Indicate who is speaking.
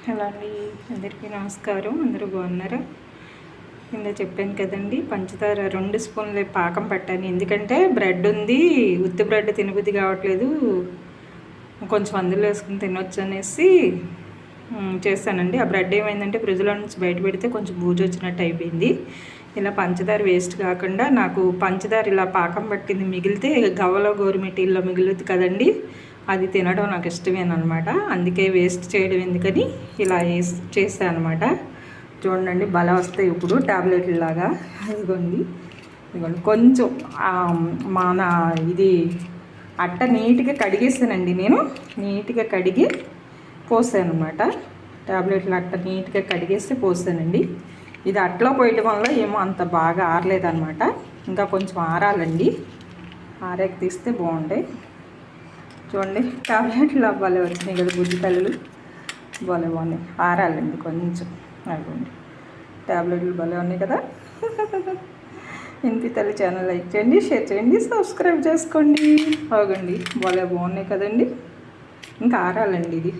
Speaker 1: Hello అండి, అందరికీ నమస్కారం. అందరూ బాగున్నారా? కింద చెప్పాను కదండి, పంచదార 2 స్పూన్ల పాకం పట్టాను. ఎందుకంటే బ్రెడ్ ఉంది, ఉత్తి బ్రెడ్ తినబుద్ధి కావట్లేదు, కొంచెం అందులో వేసుకుని తినొచ్చు అనేసి చేశానండి. ఆ బ్రెడ్ ఏమైందంటే ఫ్రిడ్జ్లో నుంచి బయట పెడితే కొంచెం బూజు వచ్చినట్టు అయిపోయింది. ఇలా పంచదార వేస్ట్ కాకుండా నాకు పంచదార ఇలా పాకం పట్టింది మిగిలితే గవ్వలో గోరుమిటీల్లో మిగులుతుంది కదండి, అది తినడం నాకు ఇష్టమేనమాట. అందుకే వేస్ట్ చేయడం ఎందుకని ఇలా చేస్తాను అనమాట. చూడండి భలే వస్తాయి ఇప్పుడు ట్యాబ్లెట్ లాగా. ఇదిగోండి కొంచెం మన ఇది అట్ట నీట్గా కడిగేసానండి. నేను నీట్గా కడిగి పోసాను అనమాట. ట్యాబ్లెట్లు అట్ట నీట్గా కడిగేసి పోసానండి. ఇది అట్లా పోయటం వల్ల ఏమో అంత బాగా ఆరలేదన్నమాట. ఇంకా కొంచెం ఆరాలండి, ఆరాక తీస్తే బాగుంటాయి. చూడండి ట్యాబ్లెట్లు భలే వచ్చినాయి కదా, బుజ్జితల్లు భలే బాగున్నాయి. ఆరాలండి కొంచెం. అదిగోండి ట్యాబ్లెట్లు భలే ఉన్నాయి కదా. ఎన్పి తల్లి ఛానల్ లైక్ చేయండి, షేర్ చేయండి, సబ్స్క్రైబ్ చేసుకోండి. బాగండి భలే బాగున్నాయి కదండి. ఇంకా ఆరాలండి ఇది.